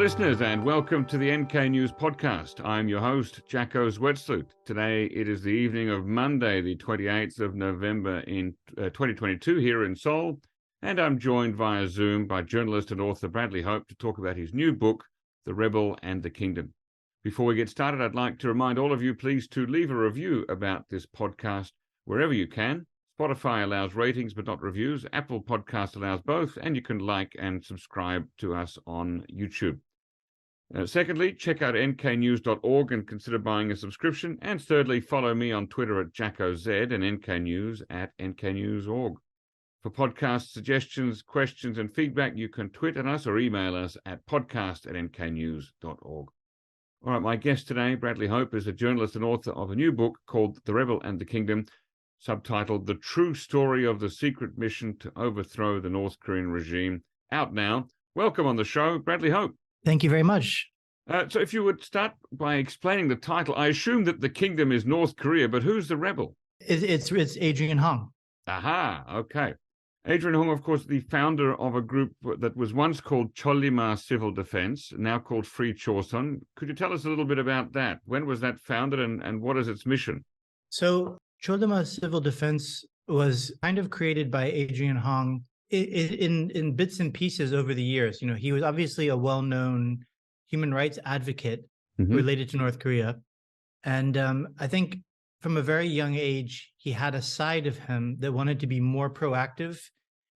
listeners, and welcome to the NK News podcast. I'm your host, Jacko Zwetsloot. Today, it is the evening of Monday, the 28th of November in 2022 here in Seoul, and I'm joined via Zoom by journalist and author Bradley Hope to talk about his new book, The Rebel and the Kingdom. Before we get started, I'd like to remind all of you, please, to leave a review about this podcast wherever you can. Spotify allows ratings but not reviews. Apple Podcast allows both, and you can like and subscribe to us on YouTube. Secondly, check out nknews.org and consider buying a subscription. And thirdly, follow me on Twitter at JackoZ and NKNews at NKNews.org. For podcast suggestions, questions, and feedback, you can tweet at us or email us at podcast@nknews.org. All right, my guest today, Bradley Hope, is a journalist and author of a new book called The Rebel and the Kingdom, subtitled The True Story of the Secret Mission to Overthrow the North Korean Regime. Out now. Welcome on the show, Bradley Hope. Thank you very much. So if you would start by explaining the title, I assume that the kingdom is North Korea, but who's the rebel? It's Adrian Hong. Aha, okay. Adrian Hong, of course, the founder of a group that was once called Chollima Civil Defense, now called Free Joseon. Could you tell us a little bit about that? When was that founded and what is its mission? So Chollima Civil Defense was kind of created by Adrian Hong in bits and pieces over the years. You know, he was obviously a well-known human rights advocate related to North Korea. And I think from a very young age, he had a side of him that wanted to be more proactive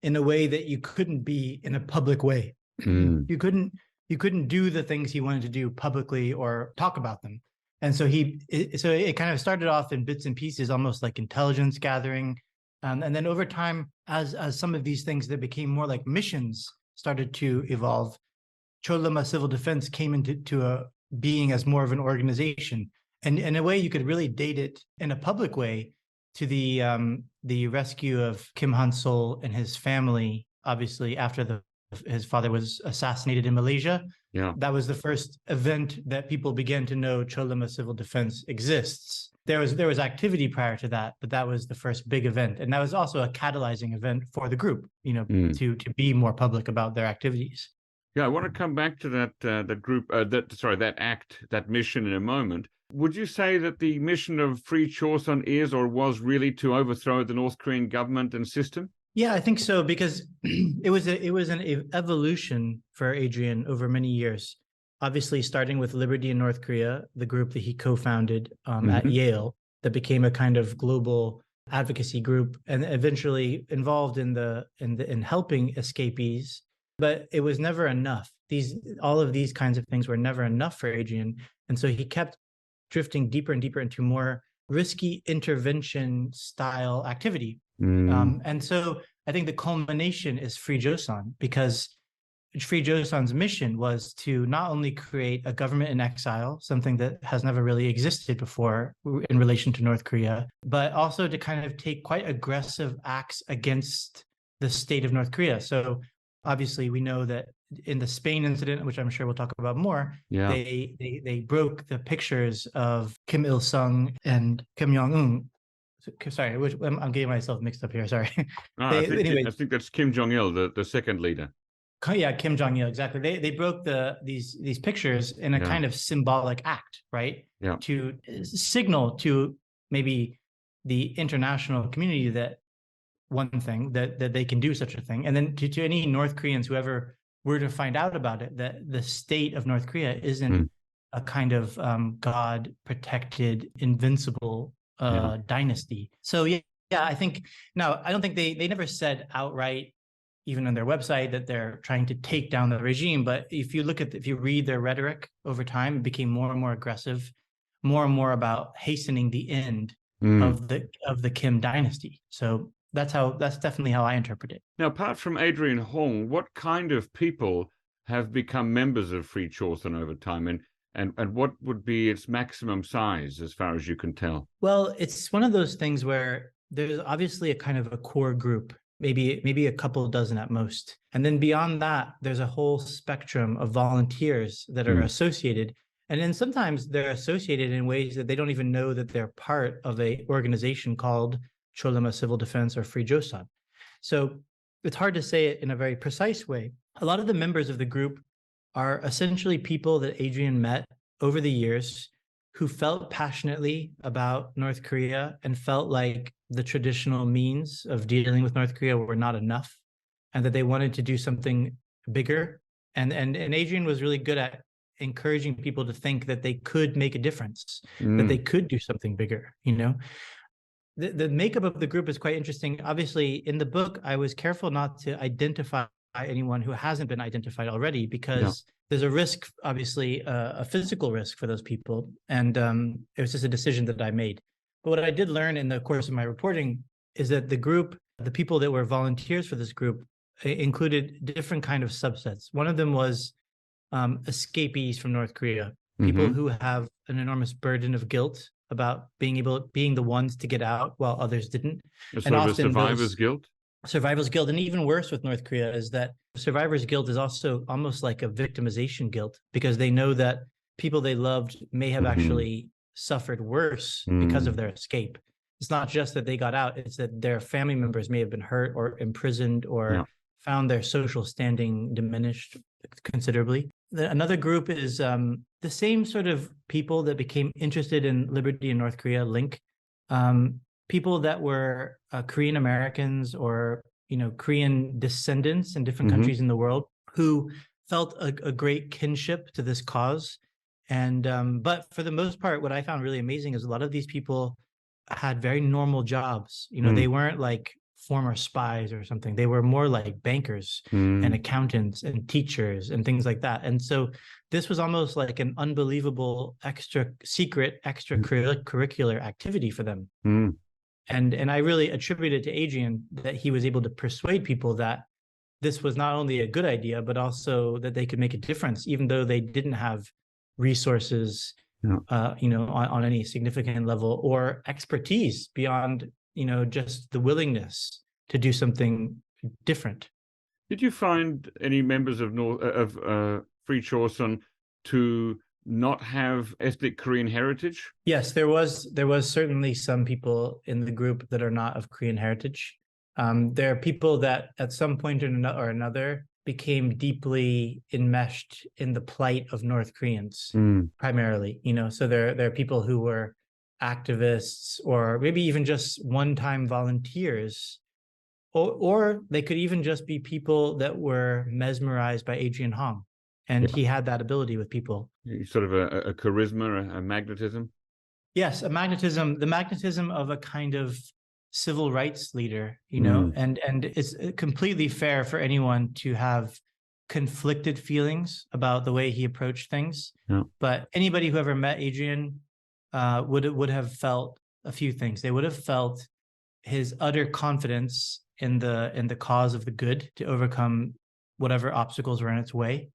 in a way that you couldn't be in a public way. You couldn't do the things he wanted to do publicly or talk about them. And so it kind of started off in bits and pieces, almost like intelligence gathering. And then over time, as some of these things that became more like missions started to evolve, Chollima Civil Defense came into a being as more of an organization. And in a way, you could really date it in a public way to the rescue of Kim Han-sol and his family, obviously after his father was assassinated in Malaysia. Yeah, that was the first event that people began to know Chollima Civil Defense exists. There was activity prior to that, but that was the first big event, and that was also a catalyzing event for the group, you know, to be more public about their activities. Yeah, I want to come back to that mission in a moment. Would you say that the mission of Free Joseon is or was really to overthrow the North Korean government and system? Yeah, I think so, because it was an evolution for Adrian over many years. Obviously, starting with Liberty in North Korea, the group that he co-founded at Yale, that became a kind of global advocacy group, and eventually involved in helping escapees. But it was never enough. All of these kinds of things were never enough for Adrian, and so he kept drifting deeper and deeper into more risky intervention style activity. And so I think the culmination is Free Joseon, because Free Joseon's mission was to not only create a government in exile, something that has never really existed before in relation to North Korea, but also to kind of take quite aggressive acts against the state of North Korea. So obviously we know that in the Spain incident, which I'm sure we'll talk about more, they broke the pictures of Kim Il-sung and Kim Jong-un. Sorry, I'm getting myself mixed up here. Sorry. I think that's Kim Jong-il, the second leader. Yeah, Kim Jong-il, exactly. They broke these pictures in a kind of symbolic act, right? Yeah. To signal to maybe the international community that they can do such a thing, and then to any North Koreans who ever were to find out about it, that the state of North Korea isn't a kind of God-protected, invincible dynasty. So I think now I don't think they never said outright, even on their website, that they're trying to take down the regime. But if you read their rhetoric over time, it became more and more aggressive, more and more about hastening the end of the Kim dynasty. So that's definitely how I interpret it. Now, apart from Adrian Hong, what kind of people have become members of Free Joseon over time, and what would be its maximum size as far as you can tell? Well, it's one of those things where there's obviously a kind of a core group, maybe a couple dozen at most. And then beyond that, there's a whole spectrum of volunteers that are associated. And then sometimes they're associated in ways that they don't even know that they're part of an organization called Chollima Civil Defense or Free Joseon. So it's hard to say it in a very precise way. A lot of the members of the group are essentially people that Adrian met over the years who felt passionately about North Korea and felt like the traditional means of dealing with North Korea were not enough, and that they wanted to do something bigger. And Adrian was really good at encouraging people to think that they could make a difference, that they could do something bigger, you know. The makeup of the group is quite interesting. Obviously, in the book, I was careful not to identify anyone who hasn't been identified already, because there's a risk, obviously, a physical risk for those people. And it was just a decision that I made. But what I did learn in the course of my reporting is that the group, the people that were volunteers for this group, included different kind of subsets. One of them was escapees from North Korea, people who have an enormous burden of guilt about being the ones to get out while others didn't. And often survivor's guilt. Survivor's guilt. And even worse with North Korea is that survivor's guilt is also almost like a victimization guilt, because they know that people they loved may have actually suffered worse because of their escape. It's not just that they got out, it's that their family members may have been hurt or imprisoned or found their social standing diminished considerably. Another group is the same sort of people that became interested in liberty in North Korea, Link. People that were Korean Americans or, you know, Korean descendants in different countries in the world who felt a great kinship to this cause. And but for the most part, what I found really amazing is a lot of these people had very normal jobs. You know, they weren't like former spies or something. They were more like bankers and accountants and teachers and things like that. And so this was almost like an unbelievable extracurricular activity for them. And I really attribute it to Adrian that he was able to persuade people that this was not only a good idea, but also that they could make a difference, even though they didn't have resources, you know, on any significant level, or expertise beyond, you know, just the willingness to do something different. Did you find any members of Free Joseon to not have ethnic Korean heritage? Yes, there was certainly some people in the group that are not of Korean heritage. There are people that at some point or another became deeply enmeshed in the plight of North Koreans, primarily. You know, so there are people who were activists or maybe even just one-time volunteers, or they could even just be people that were mesmerized by Adrian Hong. And he had that ability with people. Sort of a charisma, a magnetism? Yes, a magnetism, the magnetism of a kind of civil rights leader, you know, and it's completely fair for anyone to have conflicted feelings about the way he approached things. But anybody who ever met Adrian would have felt a few things. They would have felt his utter confidence in the cause of the good to overcome whatever obstacles were in its way.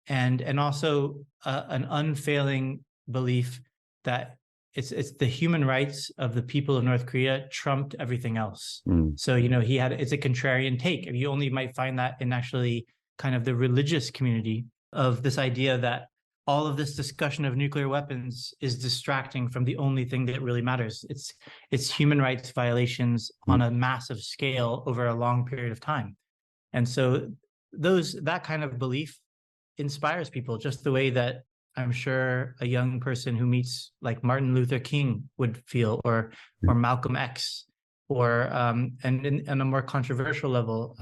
And also an unfailing belief that it's the human rights of the people of North Korea trumped everything else. So, you know, it's a contrarian take. You only might find that in actually kind of the religious community, of this idea that all of this discussion of nuclear weapons is distracting from the only thing that really matters. It's human rights violations on a massive scale over a long period of time. And so that kind of belief inspires people, just the way that I'm sure a young person who meets like Martin Luther King would feel, or Malcolm X, or and on a more controversial level,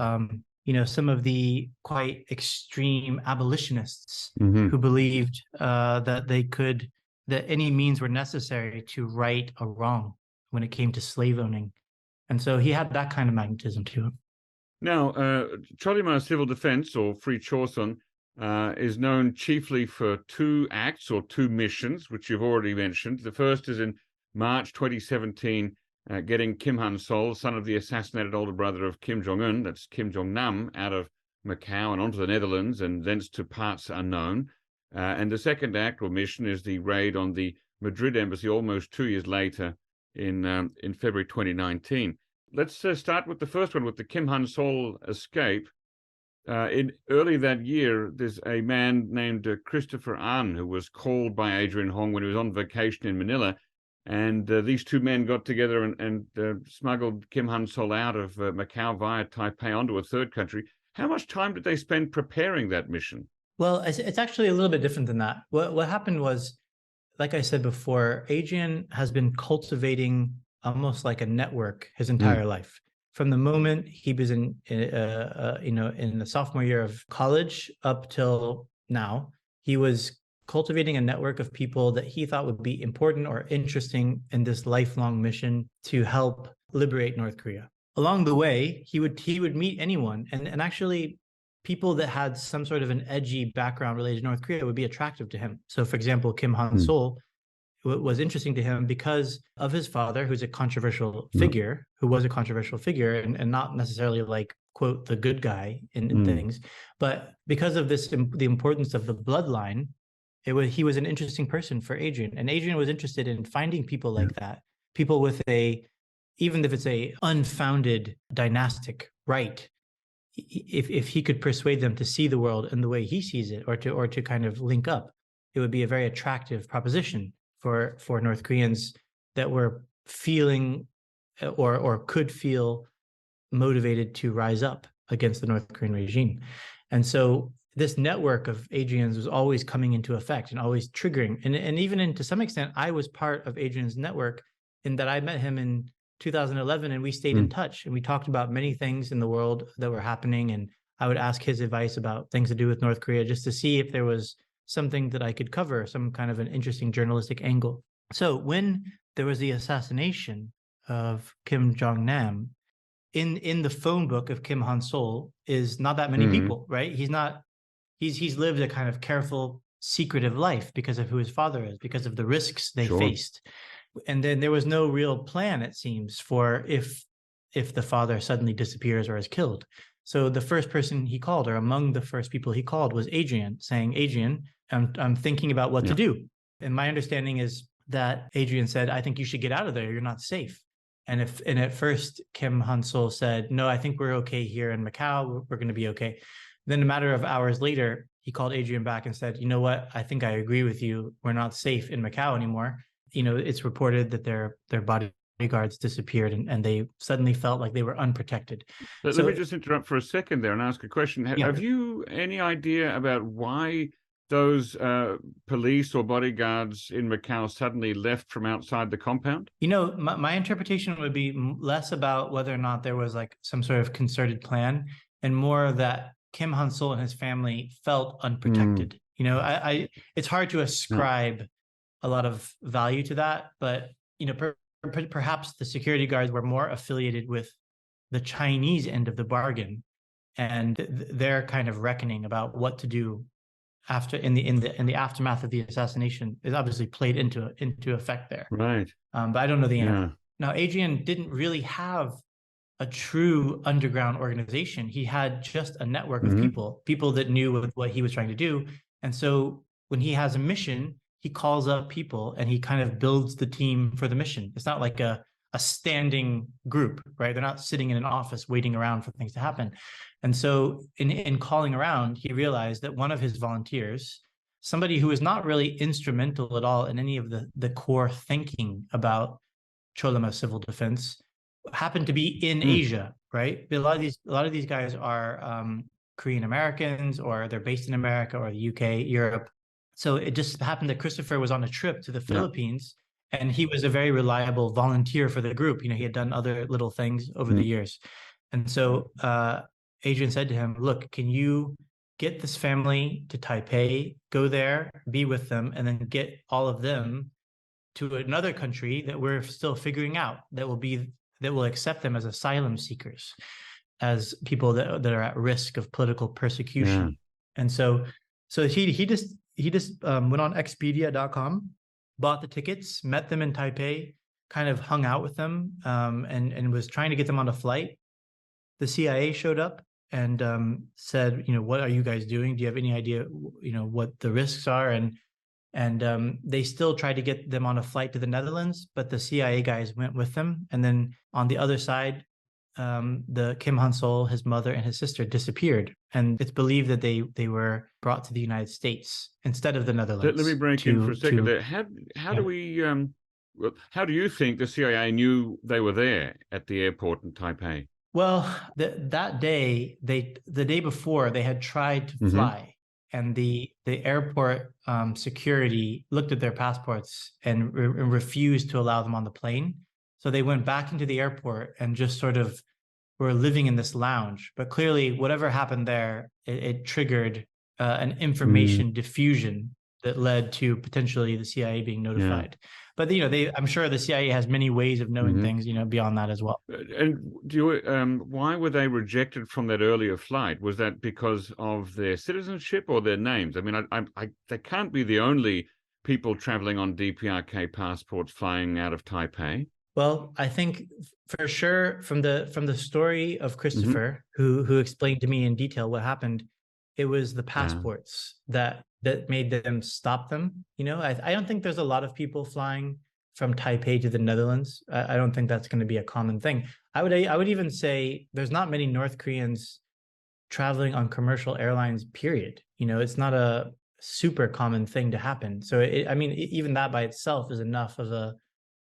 you know, some of the quite extreme abolitionists who believed that any means were necessary to right a wrong when it came to slave owning. And so he had that kind of magnetism to him. Now, Chollima Civil Defense, or Free Joseon, is known chiefly for two acts or two missions, which you've already mentioned. The first is in March 2017, getting Kim Han-sol, son of the assassinated older brother of Kim Jong-un, that's Kim Jong-nam, out of Macau and onto the Netherlands and thence to parts unknown. And the second act or mission is the raid on the Madrid embassy almost 2 years later in February 2019. Let's start with the first one, with the Kim Han-sol escape. In early that year, there's a man named Christopher An who was called by Adrian Hong when he was on vacation in Manila. And these two men got together and smuggled Kim Han-sol out of Macau via Taipei onto a third country. How much time did they spend preparing that mission? Well, it's actually a little bit different than that. What happened was, like I said before, Adrian has been cultivating almost like a network his entire life. From the moment he was in the sophomore year of college up till now, he was cultivating a network of people that he thought would be important or interesting in this lifelong mission to help liberate North Korea. Along the way, he would meet anyone, and actually people that had some sort of an edgy background related to North Korea would be attractive to him. So, for example, Kim Han-sol was interesting to him because of his father, who's a controversial figure, who was a controversial figure, and not necessarily like, quote, the good guy in things, but because of this, the importance of the bloodline, he was an interesting person for Adrian. And Adrian was interested in finding people like that, people with even if it's a unfounded dynastic right, if he could persuade them to see the world in the way he sees it, or to kind of link up, it would be a very attractive proposition for North Koreans that were feeling or could feel motivated to rise up against the North Korean regime. And so this network of Adrian's was always coming into effect and always triggering. And even to some extent, I was part of Adrian's network in that I met him in 2011 and we stayed in touch, and we talked about many things in the world that were happening. And I would ask his advice about things to do with North Korea just to see if there was something that I could cover, some kind of an interesting journalistic angle. So when there was the assassination of Kim Jong-nam, in the phone book of Kim Han-sol is not that many people, right? He's lived a kind of careful, secretive life because of who his father is, because of the risks they faced. And then there was no real plan, it seems, for if the father suddenly disappears or is killed. So the first person he called, or among the first people he called, was Adrian, saying, Adrian, I'm thinking about what to do. And my understanding is that Adrian said, I think you should get out of there. You're not safe. And at first Kim Han-sol said, no, I think we're okay here in Macau. We're going to be okay. Then a matter of hours later, he called Adrian back and said, you know what? I think I agree with you. We're not safe in Macau anymore. It's reported that their bodyguards disappeared and they suddenly felt like they were unprotected. Let me just interrupt for a second there and ask a question. Have you any idea about why those police or bodyguards in Macau suddenly left from outside the compound? My interpretation would be less about whether or not there was like some sort of concerted plan, and more that Kim Han-sol and his family felt unprotected. It's hard to ascribe a lot of value to that, but perhaps the security guards were more affiliated with the Chinese end of the bargain, and their kind of reckoning about what to do after in the aftermath of the assassination is obviously played into effect there. Right. But I don't know the answer. Now, Adrian didn't really have a true underground organization. He had just a network of people that knew what he was trying to do. And so when he has a mission, he calls up people and he kind of builds the team for the mission. It's not like a standing group, right? They're not sitting in an office waiting around for things to happen. And so in calling around, he realized that one of his volunteers, somebody who is not really instrumental at all in any of the core thinking about Cholama civil defense, happened to be in Asia, right? A lot of these guys are Korean Americans, or they're based in America or the UK, Europe. So it just happened that Christopher was on a trip to the Philippines, and he was a very reliable volunteer for the group. He had done other little things over the years. And so Adrian said to him, look, can you get this family to Taipei, go there, be with them, and then get all of them to another country that we're still figuring out, that will accept them as asylum seekers, as people that are at risk of political persecution. And so he just went on Expedia.com, bought the tickets, met them in Taipei, kind of hung out with them, and was trying to get them on a flight. The CIA showed up and said, what are you guys doing? Do you have any idea, what the risks are? And they still tried to get them on a flight to the Netherlands, but the CIA guys went with them. And then on the other side, the Kim Han-sol, his mother and his sister, disappeared. And it's believed that they were brought to the United States instead of the Netherlands. Let me break in for a second there. How do you think the CIA knew they were there at the airport in Taipei? Well, that day, the day before, they had tried to fly. and the airport security looked at their passports and refused to allow them on the plane. So they went back into the airport and just sort of were living in this lounge. But clearly, whatever happened there, it triggered an information diffusion that led to potentially the CIA being notified. Yeah. But I'm sure the CIA has many ways of knowing things, beyond that as well. And why were they rejected from that earlier flight? Was that because of their citizenship or their names? I mean, they can't be the only people traveling on DPRK passports flying out of Taipei. Well, I think for sure from the story of Christopher, who explained to me in detail what happened, it was the passports that made them stop them. I don't think there's a lot of people flying from Taipei to the Netherlands. I don't think that's going to be a common thing. I would even say there's not many North Koreans traveling on commercial airlines, period. It's not a super common thing to happen. So even that by itself is enough of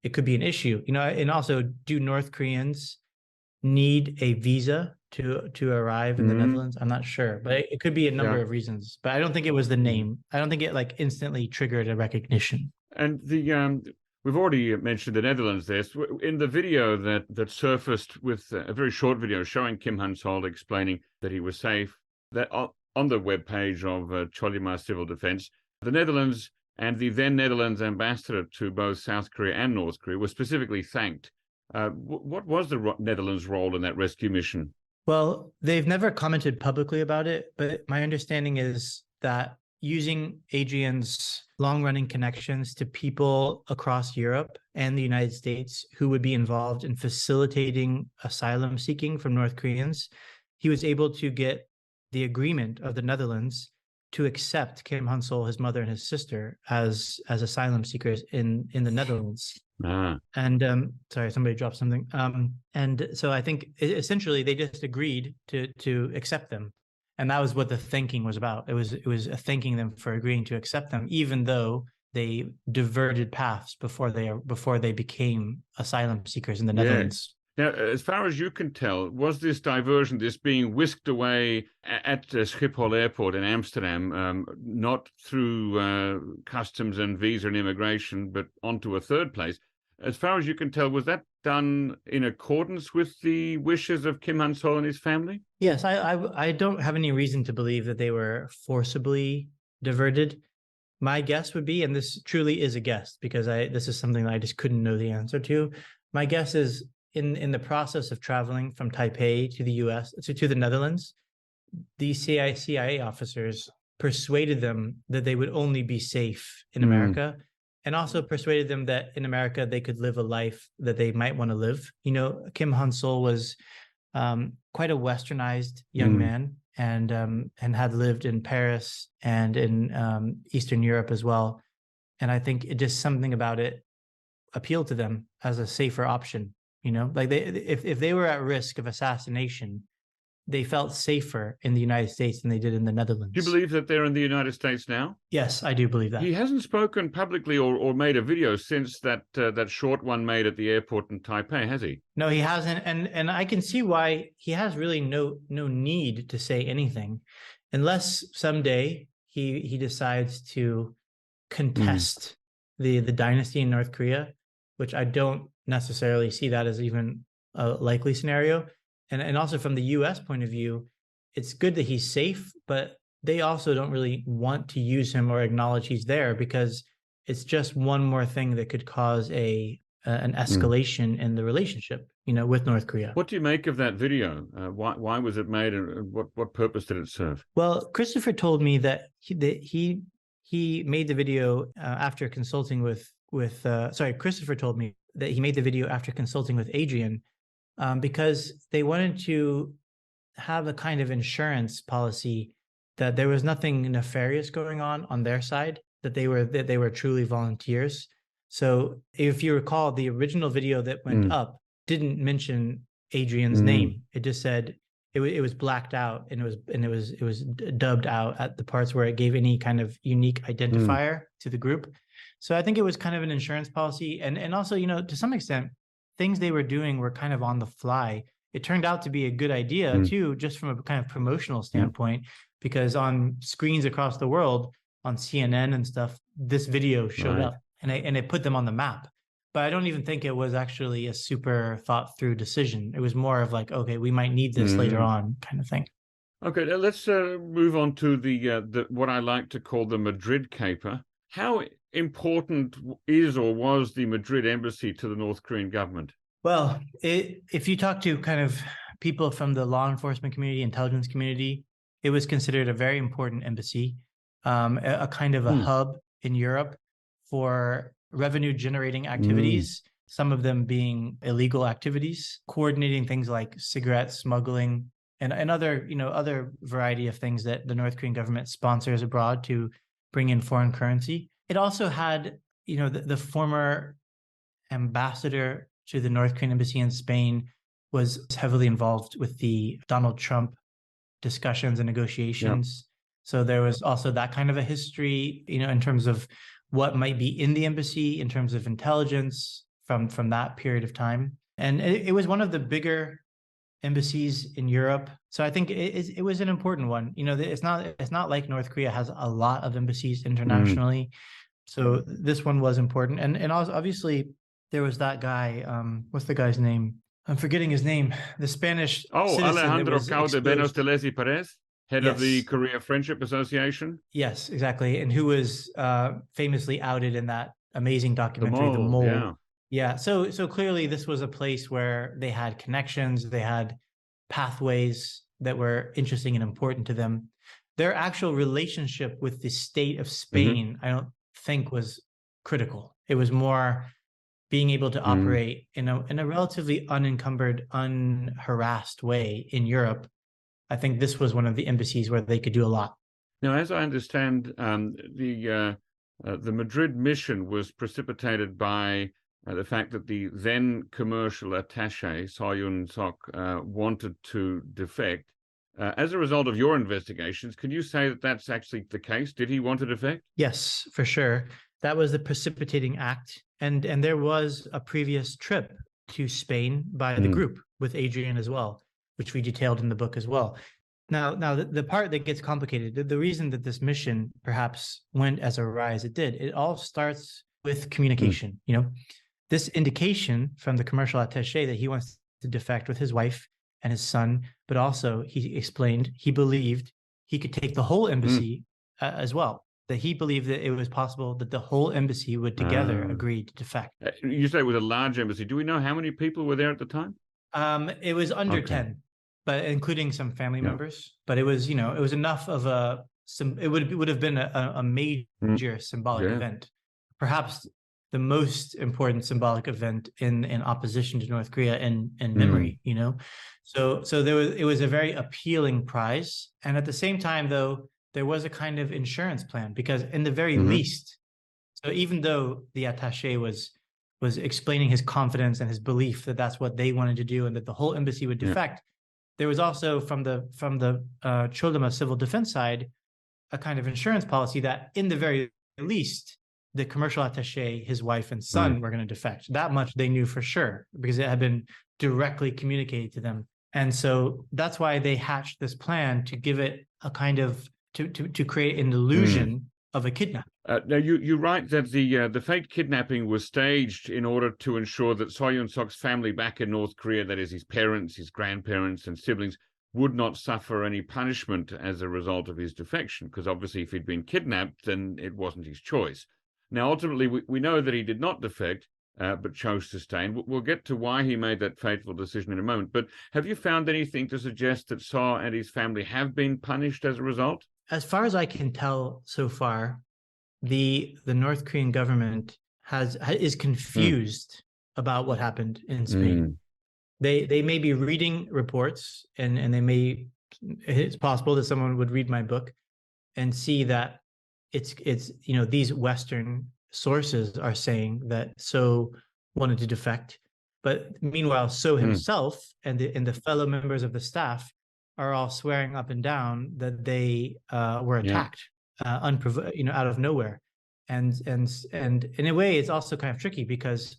it could be an issue. And also, do North Koreans need a visa to arrive in the Netherlands? I'm not sure, but it could be a number of reasons. But I don't think it was the name. I don't think it instantly triggered a recognition. And we've already mentioned the Netherlands there. So in the video that surfaced with a very short video showing Kim Han-sol explaining that he was safe, that on the webpage of Cholima Civil Defense, the Netherlands and the then Netherlands ambassador to both South Korea and North Korea were specifically thanked. What was the Netherlands' role in that rescue mission? Well, they've never commented publicly about it, but my understanding is that using Adrian's long-running connections to people across Europe and the United States who would be involved in facilitating asylum seeking from North Koreans, he was able to get the agreement of the Netherlands to accept Kim Han-sol, his mother and his sister, as asylum seekers in the Netherlands. And sorry, somebody dropped something. And so I think essentially they just agreed to accept them, and that was what the thanking was about. It was thanking them for agreeing to accept them, even though they diverted paths before they became asylum seekers in the Netherlands. Now, as far as you can tell, was this diversion, this being whisked away at Schiphol Airport in Amsterdam, not through customs and visa and immigration, but onto a third place? As far as you can tell, was that done in accordance with the wishes of Kim Han-sol and his family? Yes, I don't have any reason to believe that they were forcibly diverted. My guess would be, and this truly is a guess because this is something that I just couldn't know the answer to. My guess is in the process of traveling from Taipei to the US, to the Netherlands, the CIA officers persuaded them that they would only be safe in America, and also persuaded them that in America they could live a life that they might want to live. Kim Han-sol was quite a westernized young man, and had lived in Paris and in Eastern Europe as well. And I think it just something about it appealed to them as a safer option. If they were at risk of assassination, they felt safer in the United States than they did in the Netherlands. Do you believe that they're in the United States now? Yes, I do believe that. He hasn't spoken publicly or made a video since that short one made at the airport in Taipei, has he? No, he hasn't, and I can see why. He has really no need to say anything, unless someday he decides to contest the dynasty in North Korea, which I don't necessarily see that as even a likely scenario. And also from the US point of view, it's good that he's safe, but they also don't really want to use him or acknowledge he's there because it's just one more thing that could cause an escalation in the relationship, with North Korea. What do you make of that video? Why was it made, and what purpose did it serve? Well, Christopher told me that he made the video after consulting with Christopher told me that he made the video after consulting with Adrian, because they wanted to have a kind of insurance policy that there was nothing nefarious going on their side, that they were truly volunteers. So if you recall, the original video that went up didn't mention Adrian's name. It just said it was blacked out, and it was dubbed out at the parts where it gave any kind of unique identifier to the group. So I think it was kind of an insurance policy, and also, to some extent, things they were doing were kind of on the fly. It turned out to be a good idea too, just from a kind of promotional standpoint, because on screens across the world, on CNN and stuff, this video showed up, and it put them on the map. But I don't even think it was actually a super thought through decision. It was more of like, okay, we might need this later on, kind of thing. Okay, let's move on to the what I like to call the Madrid caper. How important is or was the Madrid embassy to the North Korean government? Well, if you talk to kind of people from the law enforcement community, intelligence community, it was considered a very important embassy, a kind of a hub in Europe for revenue generating activities, some of them being illegal activities, coordinating things like cigarette smuggling and other, other variety of things that the North Korean government sponsors abroad to bring in foreign currency. It also had, the former ambassador to the North Korean embassy in Spain was heavily involved with the Donald Trump discussions and negotiations. Yep. So there was also that kind of a history, in terms of what might be in the embassy, in terms of intelligence from that period of time. And it was one of the bigger embassies in Europe. So I think it was an important one. It's not like North Korea has a lot of embassies internationally. So this one was important. And also, obviously, there was that guy, what's the guy's name? I'm forgetting his name. The Spanish Alejandro Caudebenos de Lesi Perez, head of the Korea Friendship Association. Yes, exactly. And who was famously outed in that amazing documentary, The Mole. Yeah. So clearly this was a place where they had connections, they had pathways that were interesting and important to them. Their actual relationship with the state of Spain, I don't think was critical. It was more being able to operate in a relatively unencumbered, unharassed way in Europe. I think this was one of the embassies where they could do a lot. Now, as I understand, the Madrid mission was precipitated by the fact that the then commercial attaché, Soyun Sok, wanted to defect. As a result of your investigations, can you say that that's actually the case? Did he want to defect? Yes, for sure. That was the precipitating act. And there was a previous trip to Spain by the group with Adrian as well, which we detailed in the book as well. Now the part that gets complicated, the reason that this mission perhaps went as awry as it did, it all starts with communication. This indication from the commercial attaché that he wants to defect with his wife and his son, but also he explained he believed he could take the whole embassy as well. That he believed that it was possible that the whole embassy would together agree to defect. You say it was a large embassy. Do we know how many people were there at the time? It was under 10, but including some family members. But it was, it was enough of it would have been a major symbolic event. Perhaps the most important symbolic event in opposition to North Korea in memory, So it was a very appealing prize. And at the same time, though, there was a kind of insurance plan, because in the very least, so even though the attaché was explaining his confidence and his belief that that's what they wanted to do and that the whole embassy would defect, there was also from the Cholima civil defense side a kind of insurance policy that in the very least the commercial attaché, his wife and son were going to defect. That much they knew for sure because it had been directly communicated to them. And so that's why they hatched this plan to give it a kind of to create an illusion of a kidnapping. Now, you write that the fake kidnapping was staged in order to ensure that Soyun Sok's family back in North Korea, that is his parents, his grandparents and siblings, would not suffer any punishment as a result of his defection, because obviously if he'd been kidnapped, then it wasn't his choice. Now, ultimately, we know that he did not defect, but chose to stay. And we'll get to why he made that fateful decision in a moment. But have you found anything to suggest that So and his family have been punished as a result? As far as I can tell so far, the North Korean government is confused about what happened in Spain. They may be reading reports and it's possible that someone would read my book and see that it's these Western sources are saying that So wanted to defect, but meanwhile So himself and the fellow members of the staff are all swearing up and down that they were attacked out of nowhere, and in a way it's also kind of tricky because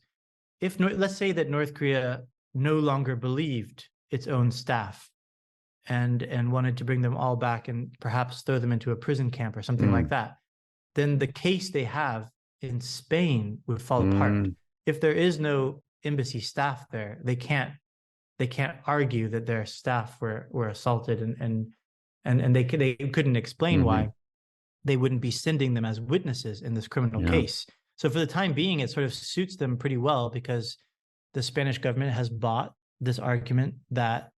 if let's say that North Korea no longer believed its own staff and wanted to bring them all back and perhaps throw them into a prison camp or something like that, then the case they have in Spain would fall apart. If there is no embassy staff there, they can't argue that their staff were assaulted, and they couldn't explain why they wouldn't be sending them as witnesses in this criminal case. So for the time being, it sort of suits them pretty well, because the Spanish government has bought this argument that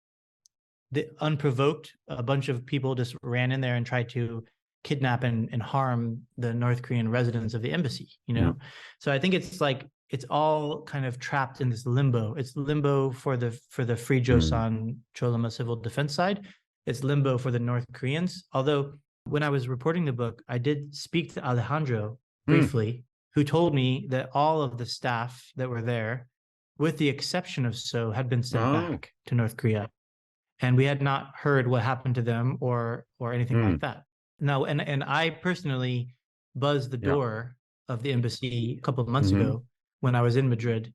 the unprovoked, a bunch of people just ran in there and tried to kidnap and harm the North Korean residents of the embassy, you know? So I think it's like, it's all kind of trapped in this limbo. It's limbo for the Free Joseon Choloma civil defense side. It's limbo for the North Koreans. Although when I was reporting the book, I did speak to Alejandro briefly, who told me that all of the staff that were there, with the exception of So, had been sent back to North Korea. And we had not heard what happened to them or anything like that. No, and I personally buzzed the door of the embassy a couple of months ago when I was in Madrid,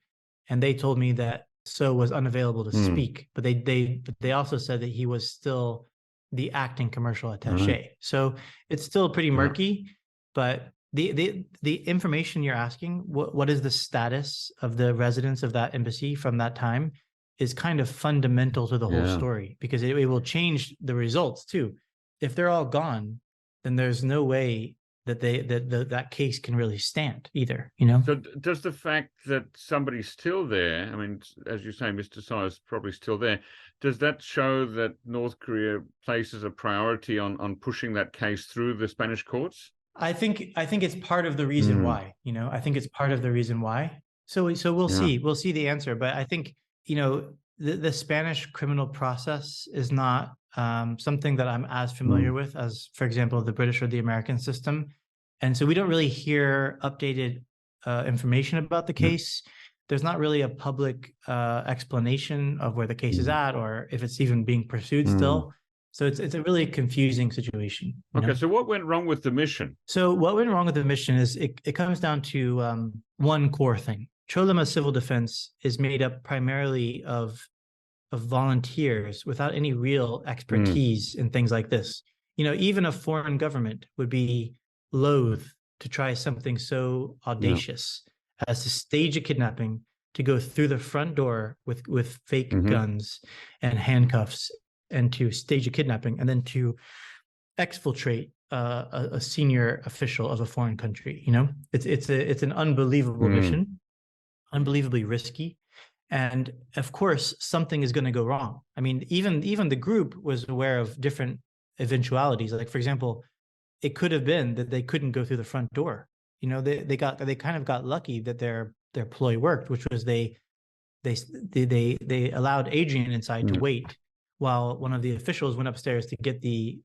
and they told me that So was unavailable to speak, but they also said that he was still the acting commercial attaché. So it's still pretty murky, but the information you're asking, what is the status of the residents of that embassy from that time, is kind of fundamental to the whole story, because it will change the results too. If they're all gone, then there's no way that that case can really stand either, you know? So does the fact that somebody's still there, I mean, as you say, Mr. Tsai is probably still there, does that show that North Korea places a priority on pushing that case through the Spanish courts? I think it's part of the reason why, you know, I think it's part of the reason why. So we'll see the answer. But I think, you know, the Spanish criminal process is not something that I'm as familiar with as, for example, the British or the American system. And so we don't really hear updated information about the case. There's not really a public explanation of where the case is at, or if it's even being pursued still. So it's a really confusing situation. Okay, so what went wrong with the mission? So what went wrong with the mission is it comes down to one core thing. Choloma Civil Defense is made up primarily of volunteers without any real expertise in things like this. You know, even a foreign government would be loath to try something so audacious as to stage a kidnapping, to go through the front door with fake guns and handcuffs, and to stage a kidnapping, and then to exfiltrate a senior official of a foreign country. You know, it's an unbelievable mission, unbelievably risky, and of course something is going to go wrong. I mean, even the group was aware of different eventualities. Like, for example, it could have been that they couldn't go through the front door. You know, they kind of got lucky that their ploy worked, which was they allowed Adrian inside to wait while one of the officials went upstairs to get the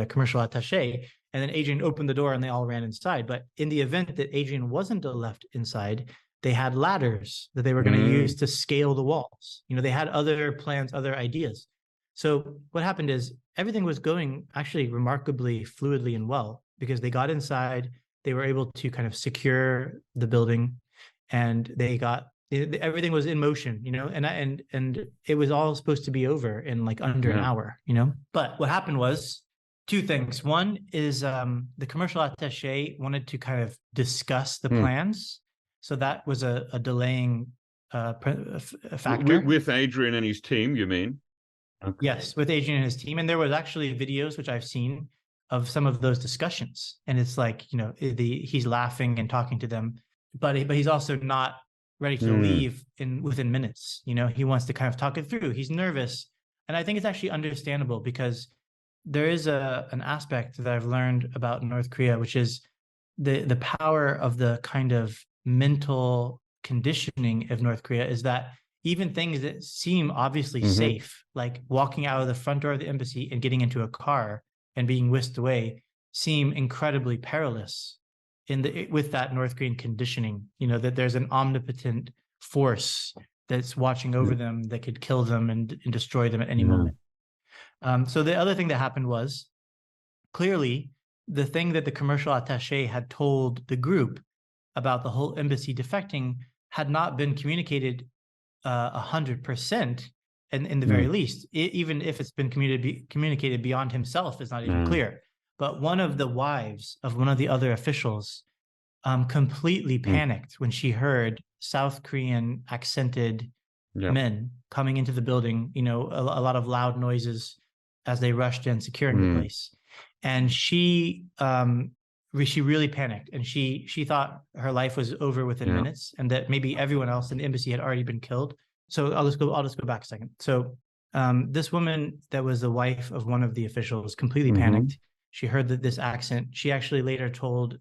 commercial attaché, and then Adrian opened the door and they all ran inside. But in the event that Adrian wasn't left inside, they had ladders that they were going to use to scale the walls. You know, they had other plans, other ideas. So what happened is everything was going actually remarkably fluidly and well, because they got inside, they were able to kind of secure the building, and everything was in motion, you know, and it was all supposed to be over in like under an hour, you know. But what happened was two things. One is the commercial attaché wanted to kind of discuss the plans. So that was a delaying factor. With Adrian and his team, you mean? Okay. Yes, with Adrian and his team. And there was actually videos, which I've seen, of some of those discussions. And it's like, you know, he's laughing and talking to them, but he's also not ready to leave within minutes. You know, he wants to kind of talk it through. He's nervous. And I think it's actually understandable, because there is an aspect that I've learned about North Korea, which is the power of the kind of mental conditioning of North Korea, is that even things that seem obviously safe, like walking out of the front door of the embassy and getting into a car and being whisked away, seem incredibly perilous with that North Korean conditioning. You know, that there's an omnipotent force that's watching over them that could kill them and destroy them at any moment. So the other thing that happened was, clearly, the thing that the commercial attaché had told the group about the whole embassy defecting had not been communicated 100%, and in the very least, even if it's been communicated beyond himself, is not even clear. But one of the wives of one of the other officials completely panicked when she heard South Korean accented men coming into the building, you know, a lot of loud noises as they rushed in, securing the place. And she really panicked, and she thought her life was over within minutes, and that maybe everyone else in the embassy had already been killed. So I'll just go back a second. So this woman that was the wife of one of the officials completely panicked. She heard that this accent. She actually later told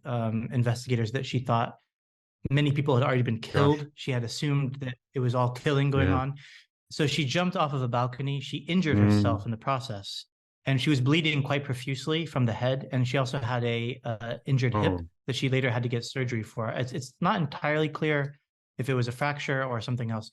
investigators that she thought many people had already been killed. She had assumed that it was all killing going on. So she jumped off of a balcony. She injured herself in the process, and she was bleeding quite profusely from the head. And she also had a injured hip that she later had to get surgery for. It's not entirely clear if it was a fracture or something else.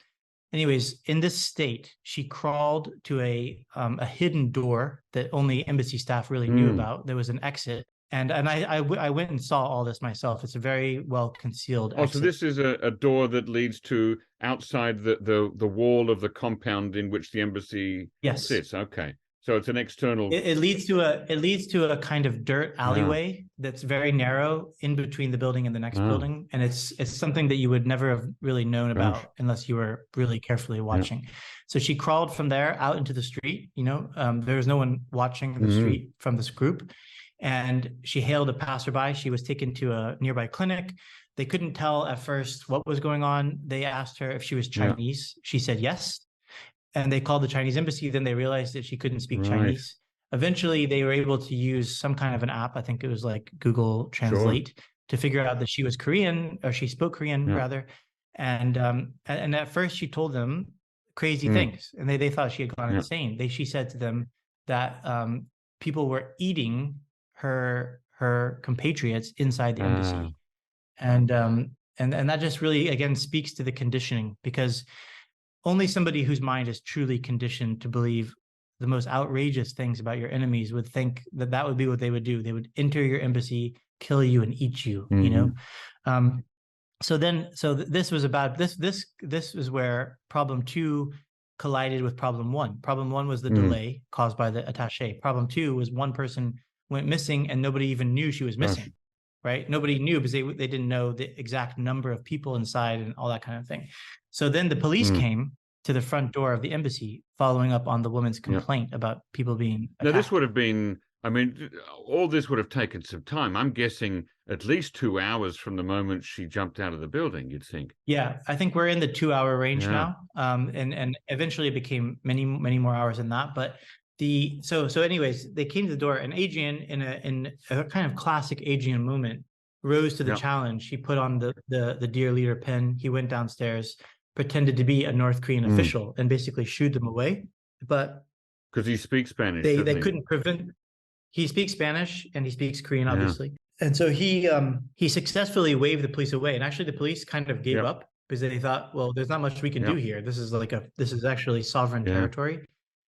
Anyways, in this state, she crawled to a hidden door that only embassy staff really knew about. There was an exit, and I went and saw all this myself. It's a very well concealed exit. So this is a door that leads to outside the wall of the compound in which the embassy sits. Okay. So it's an external. It leads to a kind of dirt alleyway that's very narrow in between the building and the next building, and it's something that you would never have really known about unless you were really carefully watching. So she crawled from there out into the street. You know, there was no one watching the street from this group, and she hailed a passerby. She was taken to a nearby clinic. They couldn't tell at first what was going on. They asked her if she was Chinese. She said yes. And they called the Chinese embassy. Then they realized that she couldn't speak Chinese. Eventually, they were able to use some kind of an app. I think it was like Google Translate to figure out that she was Korean, or she spoke Korean rather. And at first, she told them crazy things, and they thought she had gone insane. She said to them that people were eating her compatriots inside the embassy, and that just really again speaks to the conditioning, because only somebody whose mind is truly conditioned to believe the most outrageous things about your enemies would think that that would be what they would do. They would enter your embassy, kill you, and eat you. You know, so this was about this is where problem 2 collided with problem 1. Problem 1 was the delay caused by the attaché. Problem 2 was one person went missing and nobody even knew she was missing. Right? Nobody knew because they didn't know the exact number of people inside and all that kind of thing. So then the police came to the front door of the embassy, following up on the woman's complaint about people being attacked. Now, this would have been, I mean, all this would have taken some time. I'm guessing at least 2 hours from the moment she jumped out of the building, you'd think. Yeah, I think we're in the 2-hour range now. And eventually it became many more hours than that. But so anyways, they came to the door, and Adrian, in a kind of classic Adrian moment, rose to the challenge. He put on the Dear Leader pin. He went downstairs, pretended to be a North Korean official, and basically shooed them away. But because he speaks Spanish, they couldn't prevent. He speaks Spanish and he speaks Korean, obviously. And so he successfully waved the police away. And actually, the police kind of gave up because they thought, well, there's not much we can do here. This is actually sovereign territory.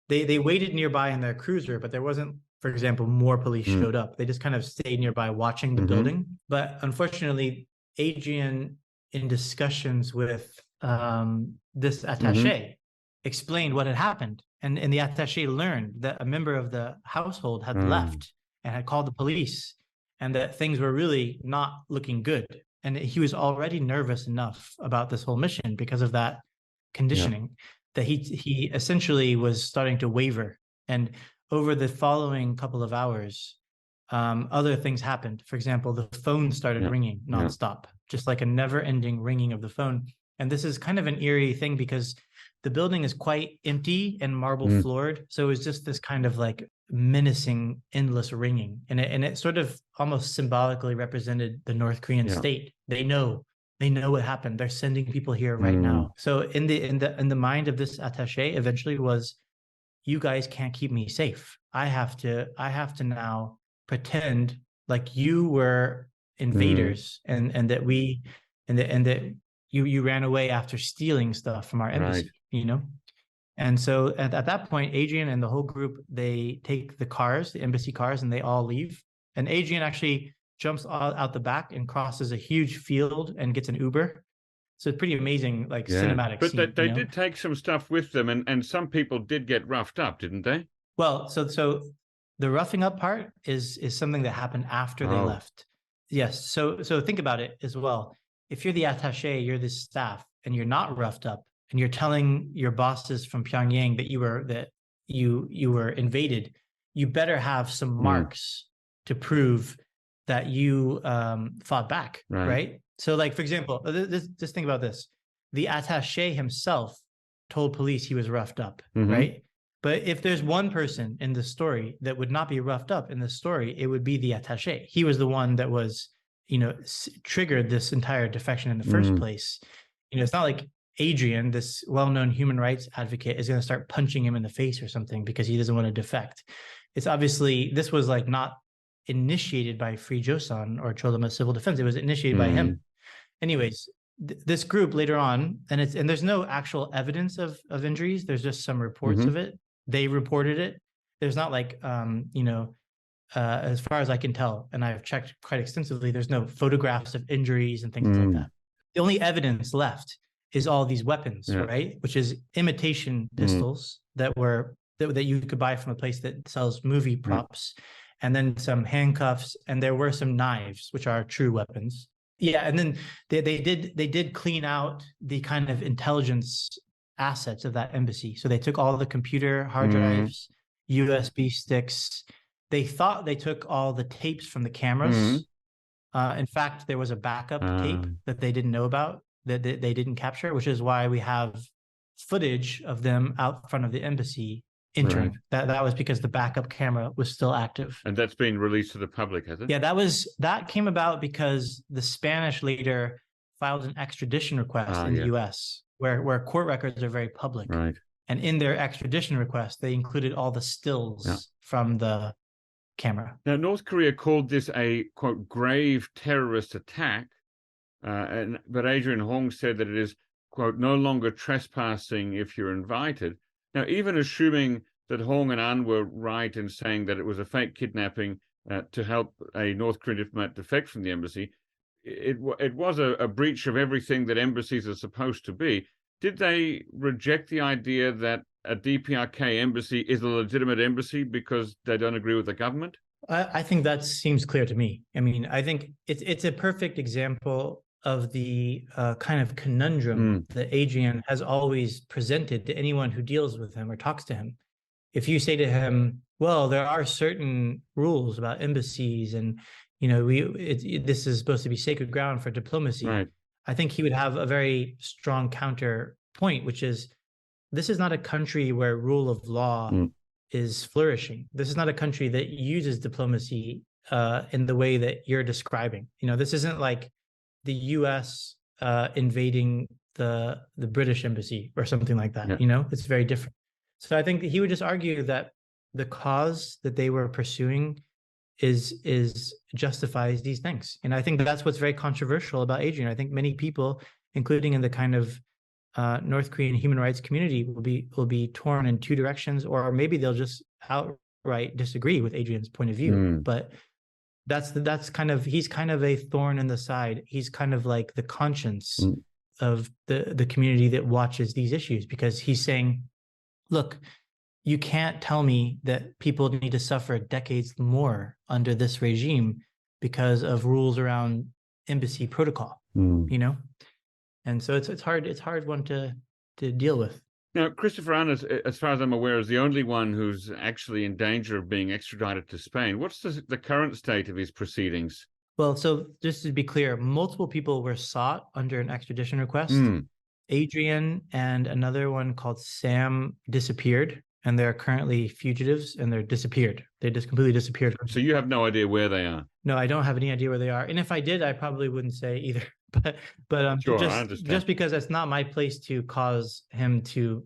They waited nearby in their cruiser, but there wasn't, for example, more police showed up. They just kind of stayed nearby watching the building. But unfortunately, Adrian, in discussions with this attaché, explained what had happened. And the attaché learned that a member of the household had left and had called the police, and that things were really not looking good. And he was already nervous enough about this whole mission because of that conditioning that he essentially was starting to waver. And over the following couple of hours, other things happened. For example, the phone started ringing nonstop, just like a never-ending ringing of the phone. And this is kind of an eerie thing because the building is quite empty and marble floored. So it was just this kind of like menacing, endless ringing. And it sort of almost symbolically represented the North Korean state. They know what happened. They're sending people here right now. So in the mind of this attaché eventually was, you guys can't keep me safe. I have to now pretend like you were invaders and that you ran away after stealing stuff from our embassy, you know? And so at that point, Adrian and the whole group, they take the embassy cars, and they all leave. And Adrian actually jumps out the back and crosses a huge field and gets an Uber So it's pretty amazing, like cinematic but scene. they did take some stuff with them, and some people did get roughed up, didn't they? Well, so the roughing up part is something that happened after they left. Yes. So think about it as well. If you're the attaché, you're the staff, and you're not roughed up, and you're telling your bosses from Pyongyang that you were invaded, you better have some marks to prove that you fought back, right? So, like, for example, just think about this. The attaché himself told police he was roughed up, right? But if there's one person in the story that would not be roughed up in the story, it would be the attaché. He was the one that was, triggered this entire defection in the first place. It's not like Adrian, this well-known human rights advocate, is going to start punching him in the face or something because he doesn't want to defect. It's obviously, this was like not initiated by Free Joseon or Cholima Civil Defense. It was initiated by him. Anyways, this group later on, and there's no actual evidence of injuries. There's just some reports of it. They reported it. There's not like, as far as I can tell, and I've checked quite extensively, there's no photographs of injuries and things like that. The only evidence left is all these weapons, right? Which is imitation pistols that you could buy from a place that sells movie props, and then some handcuffs, and there were some knives, which are true weapons. Yeah, and then they did clean out the kind of intelligence assets of that embassy. So they took all the computer hard drives, USB sticks. They thought they took all the tapes from the cameras. In fact, there was a backup tape that they didn't know about, that they didn't capture, which is why we have footage of them out front of the embassy entering. That was because the backup camera was still active. And that's been released to the public, has it? Yeah, that came about because the Spanish leader filed an extradition request in the US, where court records are very public. Right. And in their extradition request, they included all the stills from the camera. Now, North Korea called this a, quote, grave terrorist attack. But Adrian Hong said that it is, quote, no longer trespassing if you're invited. Now, even assuming that Hong and An were right in saying that it was a fake kidnapping to help a North Korean diplomat defect from the embassy, it was a breach of everything that embassies are supposed to be. Did they reject the idea that a DPRK embassy is a legitimate embassy because they don't agree with the government? I think that seems clear to me. I mean, I think it's a perfect example of the kind of conundrum that Adrian has always presented to anyone who deals with him or talks to him. If you say to him, well, there are certain rules about embassies and, this is supposed to be sacred ground for diplomacy. Right. I think he would have a very strong counterpoint, which is, this is not a country where rule of law is flourishing. This is not a country that uses diplomacy in the way that you're describing. This isn't like the US invading the British embassy or something like that. It's very different. So I think that he would just argue that the cause that they were pursuing is justifies these things. And I think that's what's very controversial about Adrian. I think many people, including in the kind of North Korean human rights community, will be torn in two directions, or maybe they'll just outright disagree with Adrian's point of view. But that's kind of, he's kind of a thorn in the side. He's kind of like the conscience of the community that watches these issues, because he's saying, look, you can't tell me that people need to suffer decades more under this regime because of rules around embassy protocol, And so it's hard one to deal with. Now, Christopher An, as far as I'm aware, is the only one who's actually in danger of being extradited to Spain. What's the current state of his proceedings? Well, so just to be clear, multiple people were sought under an extradition request. Adrian and another one called Sam disappeared, and they're currently fugitives, and they're disappeared. They just completely disappeared. So you have no idea where they are? No, I don't have any idea where they are. And if I did, I probably wouldn't say either. But sure, just because it's not my place to cause him to,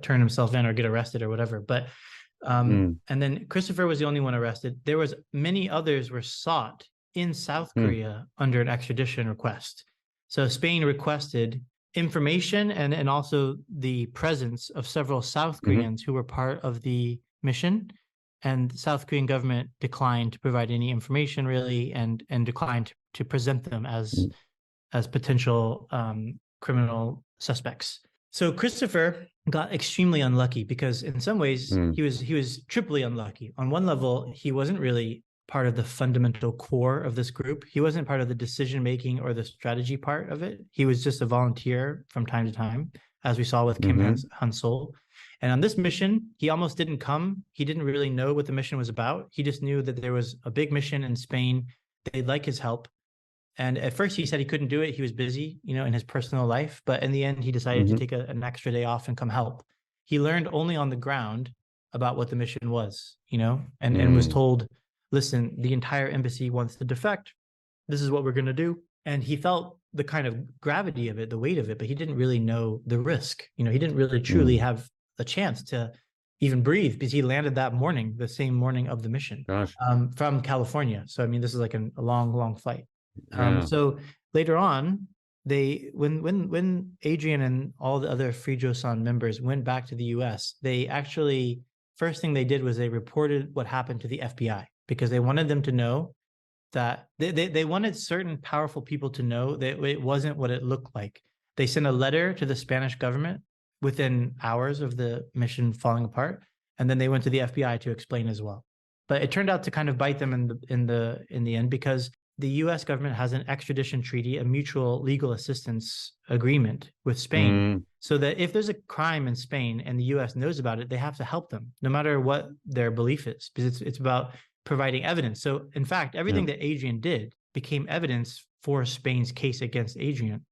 turn himself in or get arrested or whatever. But and then Christopher was the only one arrested. There was many others were sought in South Korea under an extradition request. So Spain requested information and also the presence of several South Koreans who were part of the mission, and the South Korean government declined to provide any information really, and declined to present them as as potential criminal suspects. So Christopher got extremely unlucky because in some ways he was triply unlucky. On one level, he wasn't really part of the fundamental core of this group. He wasn't part of the decision-making or the strategy part of it. He was just a volunteer from time to time, as we saw with Kim Han-sol. And on this mission, he almost didn't come. He didn't really know what the mission was about. He just knew that there was a big mission in Spain. They'd like his help. And at first he said he couldn't do it. He was busy, in his personal life. But in the end, he decided to take an extra day off and come help. He learned only on the ground about what the mission was, and was told, listen, the entire embassy wants to defect. This is what we're going to do. And he felt the kind of gravity of it, the weight of it, but he didn't really know the risk. He didn't really truly have a chance to even breathe because he landed that morning, the same morning of the mission, from California. So, I mean, this is like a long, long flight. So later on, when Adrian and all the other Free Joseon members went back to the US, they actually, first thing they did was they reported what happened to the FBI because they wanted them to know that they wanted certain powerful people to know that it wasn't what it looked like. They sent a letter to the Spanish government within hours of the mission falling apart, and then they went to the FBI to explain as well. But it turned out to kind of bite them in the end because the U.S. government has an extradition treaty, a mutual legal assistance agreement with Spain, so that if there's a crime in Spain and the U.S. knows about it, they have to help them, no matter what their belief is, because it's about providing evidence. So, in fact, everything that Adrian did became evidence for Spain's case against Adrian.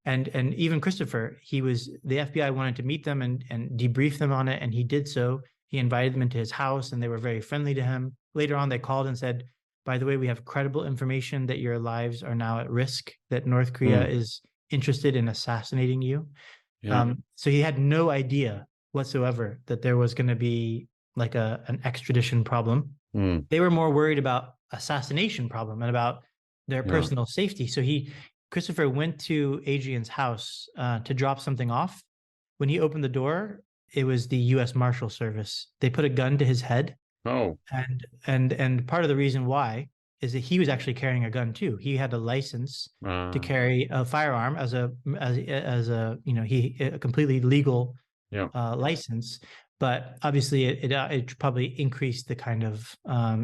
And even Christopher, the FBI wanted to meet them and debrief them on it, and he did so. He invited them into his house, and they were very friendly to him. Later on, they called and said, by the way, we have credible information that your lives are now at risk, that North Korea is interested in assassinating you. So he had no idea whatsoever that there was going to be like an extradition problem. They were more worried about assassination problem and about their personal safety. So Christopher went to Adrian's house to drop something off. When he opened the door, it was the U.S. Marshal Service. They put a gun to his head. Oh, and part of the reason why is that he was actually carrying a gun too. He had a license to carry a firearm as a completely legal license. But obviously, it probably increased the kind of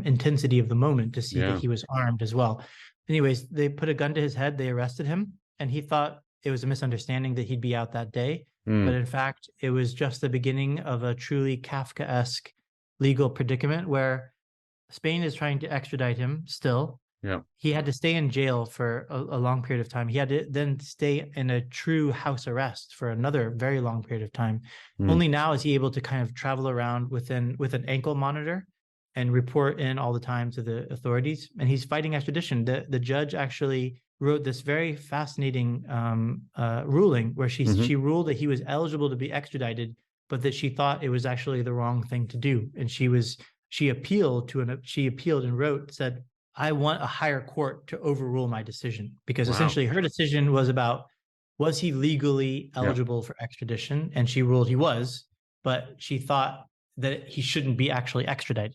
intensity of the moment to see that he was armed as well. Anyways, they put a gun to his head. They arrested him, and he thought it was a misunderstanding that he'd be out that day. But in fact, it was just the beginning of a truly Kafkaesque legal predicament where Spain is trying to extradite him still. He had to stay in jail for a long period of time. He had to then stay in a true house arrest for another very long period of time. Only now is he able to kind of travel around with an ankle monitor and report in all the time to the authorities. And he's fighting extradition. The judge actually wrote this very fascinating ruling where she ruled that he was eligible to be extradited, but that she thought it was actually the wrong thing to do. And she appealed and said, I want a higher court to overrule my decision, because essentially her decision was about, was he legally eligible for extradition? And she ruled he was, but she thought that he shouldn't be actually extradited,